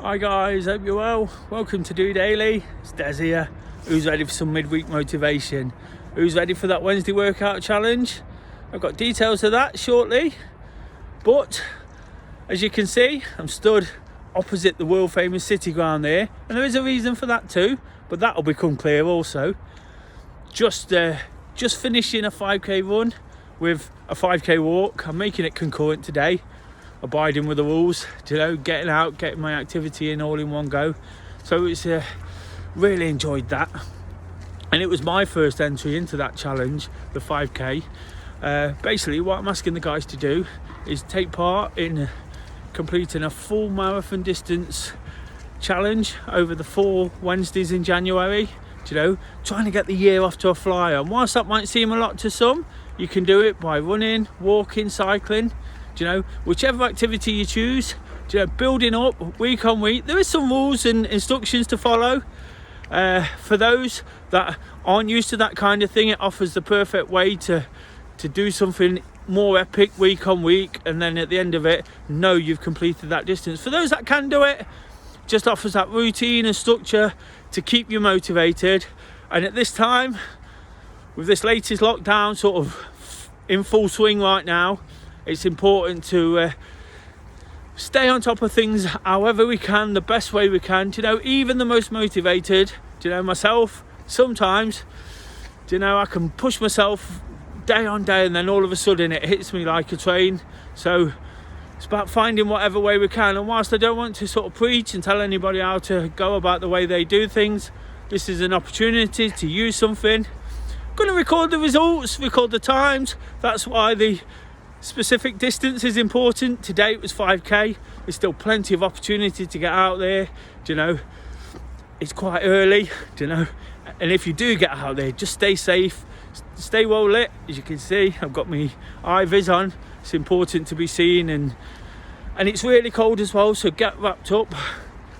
Hi guys, hope you're well. Welcome to DOdaily. It's Des here. Who's ready for some midweek motivation? Who's ready for that Wednesday workout challenge? I've got details of that shortly. But as you can see, I'm stood opposite the world famous city ground there, and there is a reason for that too, but that'll become clear also. Just finishing a 5k run with a 5k walk. I'm making it concurrent today, abiding with the rules, getting out, getting my activity in all in one go. So it's really enjoyed that, and it was my first entry into that challenge, the 5k. Basically what I'm asking the guys to do is take part in completing a full marathon distance challenge over the 4 Wednesdays in January. Trying to get the year off to a flyer. And whilst that might seem a lot to some, you can do it by running, walking, cycling, whichever activity you choose, building up week on week. There is some rules and instructions to follow. For those that aren't used to that kind of thing, it offers the perfect way to do something more epic week on week, and then at the end of it, know you've completed that distance. For those that can do it, just offers that routine and structure to keep you motivated. And at this time, with this latest lockdown sort of in full swing right now, it's important to stay on top of things however we can, the best way we can. Even the most motivated, myself, sometimes, I can push myself day on day, and then all of a sudden it hits me like a train. So it's about finding whatever way we can. And whilst I don't want to sort of preach and tell anybody how to go about the way they do things, this is an opportunity to use something. I'm going to record the results, record the times. That's why the specific distance is important. Today it was 5k. There's still plenty of opportunity to get out there. It's quite early, and if you do get out there, just stay safe, stay well lit. As you can see, I've got my eye vis on. It's important to be seen, and it's really cold as well, so get wrapped up.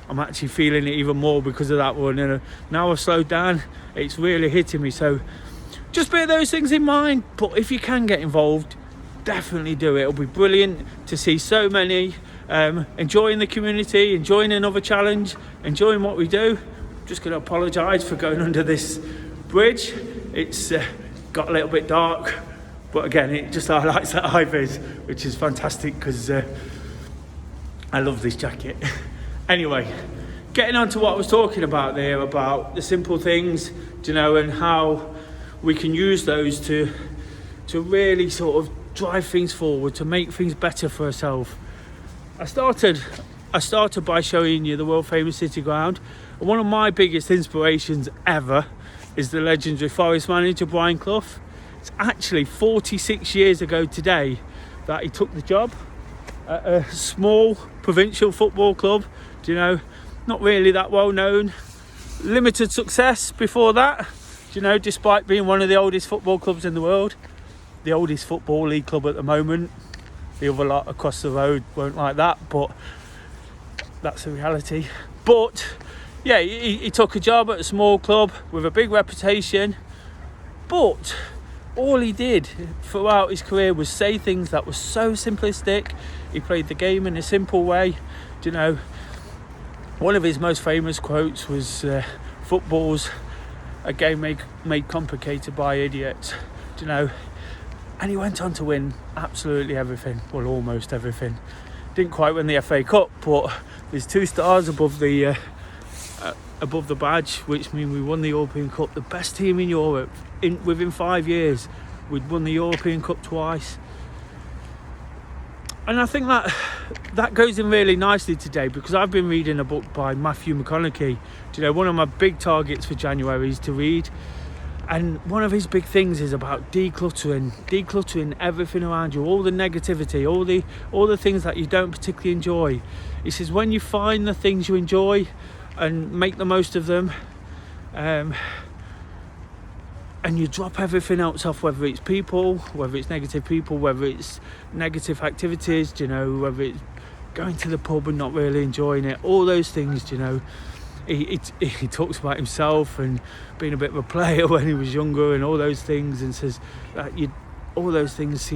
I'm actually feeling it even more because of that one, and now I've slowed down, it's really hitting me. So just bear those things in mind. But if you can get involved, definitely do it. It'll be brilliant to see so many enjoying the community, enjoying another challenge, enjoying what we do. I'm just going to apologise for going under this bridge. It's got a little bit dark, but again, it just highlights that high vis, which is fantastic because I love this jacket. Anyway, getting on to what I was talking about there, about the simple things, and how we can use those to really sort of drive things forward, to make things better for ourselves. I started by showing you the world famous city ground. And one of my biggest inspirations ever is the legendary Forest manager Brian Clough. It's actually 46 years ago today that he took the job at a small provincial football club, not really that well known, limited success before that, despite being one of the oldest football clubs in the world, the oldest football league club at the moment. The other lot across the road won't like that, but that's the reality. But yeah, he took a job at a small club with a big reputation, but all he did throughout his career was say things that were so simplistic. He played the game in a simple way. One of his most famous quotes was, football's a game made complicated by idiots, and he went on to win absolutely everything, well, almost everything. Didn't quite win the FA Cup, but there's 2 stars above the badge, which means we won the European Cup. The best team in Europe within 5 years. We'd won the European Cup twice, and I think that goes in really nicely today, because I've been reading a book by Matthew McConaughey. One of my big targets for January is to read, and one of his big things is about decluttering everything around you, all the negativity, all the things that you don't particularly enjoy. He says when you find the things you enjoy and make the most of them, and you drop everything else off, whether it's people, whether it's negative people, whether it's negative activities, whether it's going to the pub and not really enjoying it, all those things, he talks about himself and being a bit of a player when he was younger and all those things, and says that all those things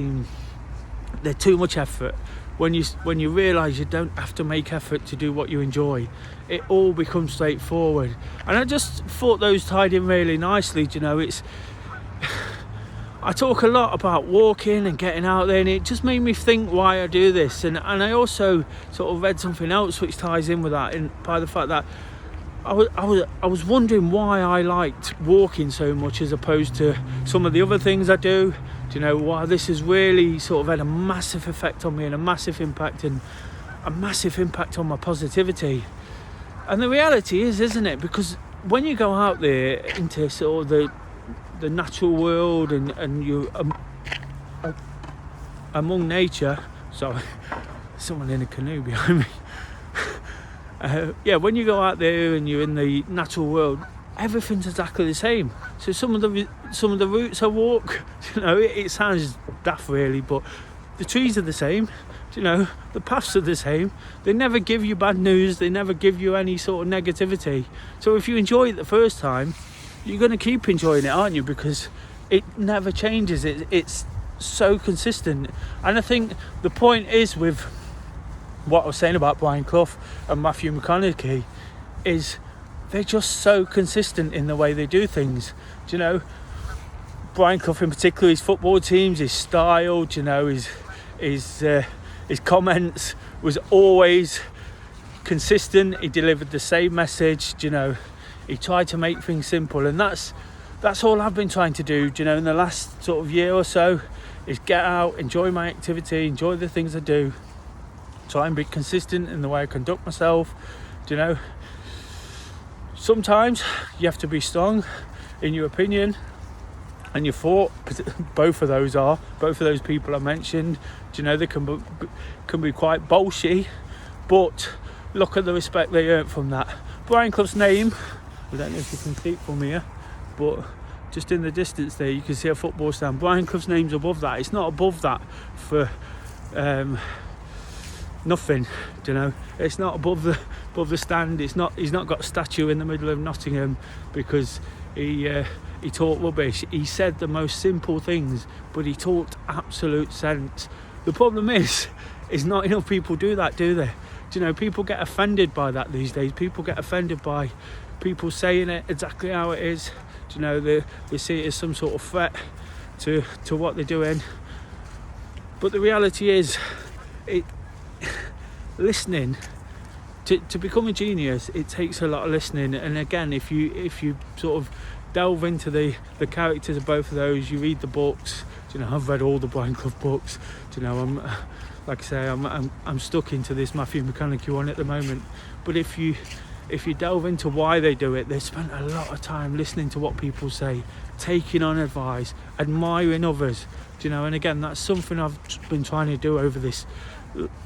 they're too much effort when you realise you don't have to make effort to do what you enjoy. It all becomes straightforward. And I just thought those tied in really nicely. I talk a lot about walking and getting out there, and it just made me think why I do this. And I also sort of read something else which ties in with that, and by the fact that I was wondering why I liked walking so much as opposed to some of the other things I do. Why this has really sort of had a massive effect on me, and a massive impact on my positivity. And the reality is, isn't it? Because when you go out there into sort of the natural world and you're among nature. Sorry, someone in a canoe behind me. When you go out there and you're in the natural world, everything's exactly the same. So some of the routes I walk, it sounds daft really, but the trees are the same. The paths are the same. They never give you bad news. They never give you any sort of negativity. So if you enjoy it the first time, you're going to keep enjoying it, aren't you? Because it never changes. It's so consistent. And I think the point is with what I was saying about Brian Clough and Matthew McConaughey is they're just so consistent in the way they do things. Brian Clough in particular, his football teams, his style, his comments was always consistent. He delivered the same message. He tried to make things simple, and that's all I've been trying to do. In the last sort of year or so, is get out, enjoy my activity, enjoy the things I do, try and be consistent in the way I conduct myself. Sometimes you have to be strong in your opinion and your thought. Both of those people I mentioned, they can be quite bolshy, but look at the respect they earned from that. Brian Clough's name, I don't know if you can see it from here, but just in the distance there you can see a football stand. Brian Clough's name's above that. It's not above that for nothing. It's not above the stand. He's not got a statue in the middle of Nottingham because he talked rubbish. He said the most simple things, but he talked absolute sense. The problem is not enough people do that, do they? People get offended by that these days. People get offended by people saying it exactly how it is. They see it as some sort of threat to what they're doing. But the reality is, listening to become a genius, it takes a lot of listening. And again, if you sort of delve into the characters of both of those, you read the books. I've read all the Brian Clough books. I'm stuck into this Matthew McConaughey one at the moment. But if you delve into why they do it, they spent a lot of time listening to what people say, taking on advice, admiring others. And again, that's something I've been trying to do over this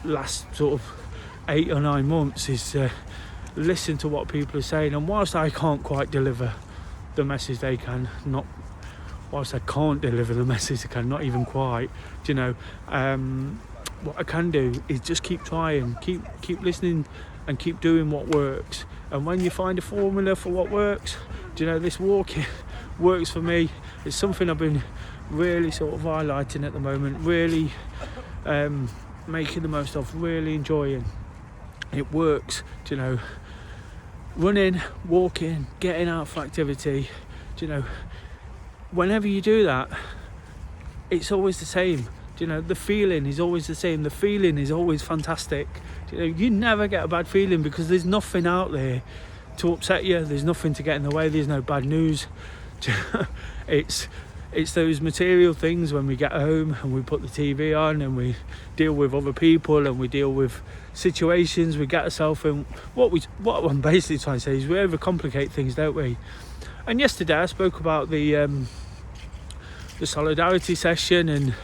last sort of 8 or 9 months, is listen to what people are saying. And whilst I can't quite deliver the message they can, whilst I can't deliver the message they can, not even quite, what I can do is just keep trying, keep listening, and keep doing what works. And when you find a formula for what works, this walking works for me. It's something I've been really sort of highlighting at the moment, really making the most of, really enjoying. It works, running, walking, getting out for activity. Whenever you do that, it's always the same. The feeling is always the same. The feeling is always fantastic. You never get a bad feeling because there's nothing out there to upset you. There's nothing to get in the way. There's no bad news. It's those material things when we get home and we put the TV on and we deal with other people and we deal with situations we get ourselves in. What I'm basically trying to say is we overcomplicate things, don't we? And yesterday I spoke about the solidarity session, and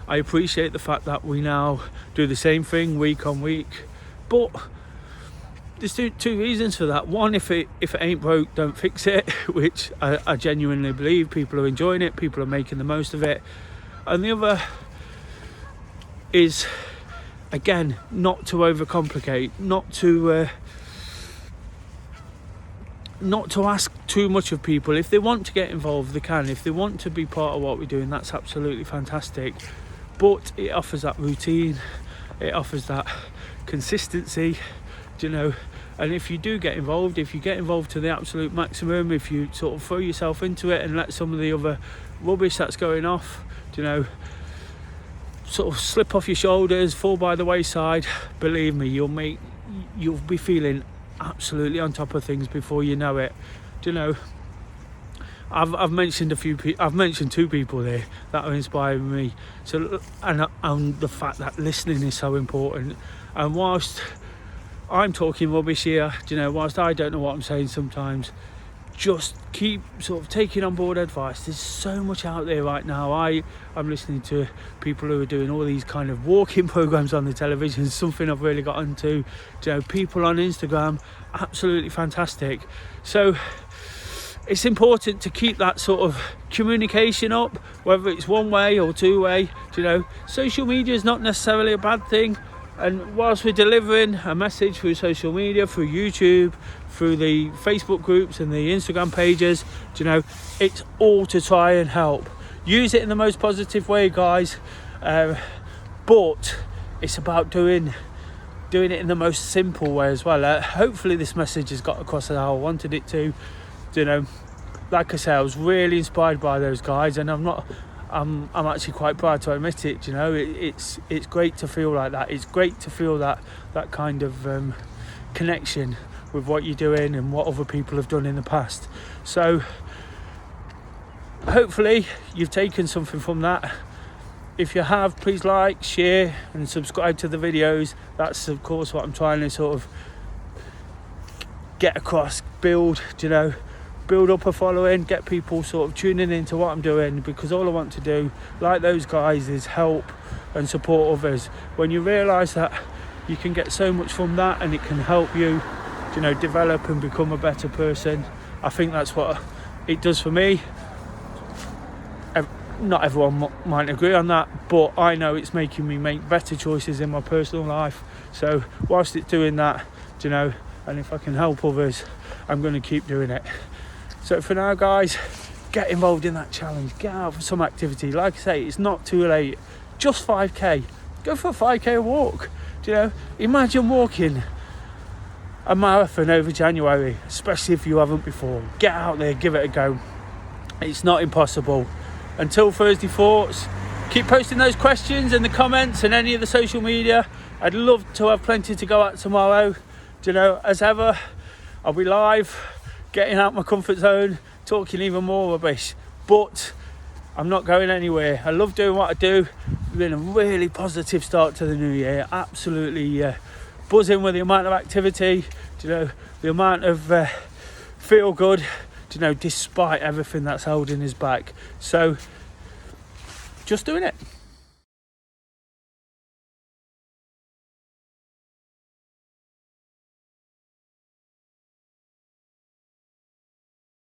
I appreciate the fact that we now do the same thing week on week. But there's two reasons for that. One, if it ain't broke, don't fix it, which I genuinely believe. People are enjoying it, people are making the most of it. And the other is, again, not to overcomplicate, not to ask too much of people. If they want to get involved, they can. If they want to be part of what we're doing, that's absolutely fantastic. But it offers that routine, it offers that consistency, you know. And if you do get involved, if you get involved to the absolute maximum, if you sort of throw yourself into it and let some of the other rubbish that's going off, you know, sort of slip off your shoulders, fall by the wayside, believe me, you'll be feeling absolutely on top of things before you know it. Do you know, I've mentioned I've mentioned 2 people there that are inspiring me. So, and the fact that listening is so important. And whilst I'm talking rubbish here, you know, whilst I don't know what I'm saying sometimes, just keep sort of taking on board advice. There's so much out there right now. I'm listening to people who are doing all these kind of walking programs on the television, something I've really got into. You know, people on Instagram, absolutely fantastic. So it's important to keep that sort of communication up, whether it's one way or 2 way. You know, social media is not necessarily a bad thing. And whilst we're delivering a message through social media, through YouTube, through the Facebook groups and the Instagram pages, you know, it's all to try and help. Use it in the most positive way, guys. But it's about doing it in the most simple way as well. Hopefully this message has got across how I wanted it to. You know, like I say, I was really inspired by those guys, and I'm actually quite proud to admit it. You know, it's great to feel like that. It's great to feel that kind of connection with what you're doing and what other people have done in the past. So hopefully you've taken something from that. If you have, please like, share and subscribe to the videos. That's of course what I'm trying to sort of get across, build up a following, get people sort of tuning into what I'm doing, because all I want to do, like those guys, is help and support others. When you realise that you can get so much from that and it can help you, you know, develop and become a better person, I think that's what it does for me. Not everyone might agree on that, but I know it's making me make better choices in my personal life. So whilst it's doing that, you know, and if I can help others, I'm going to keep doing it. So for now, guys, get involved in that challenge. Get out for some activity. Like I say, it's not too late. Just 5k. Go for a 5k walk. Do you know? Imagine walking a marathon over January, especially if you haven't before. Get out there, give it a go. It's not impossible. Until Thursday Thoughts, keep posting those questions in the comments and any of the social media. I'd love to have plenty to go at tomorrow. Do you know, as ever, I'll be live, getting out my comfort zone, talking even more rubbish, but I'm not going anywhere. I love doing what I do. It's been a really positive start to the new year. Absolutely buzzing with the amount of activity, you know, the amount of feel good, you know, despite everything that's holding us back. So just doing it.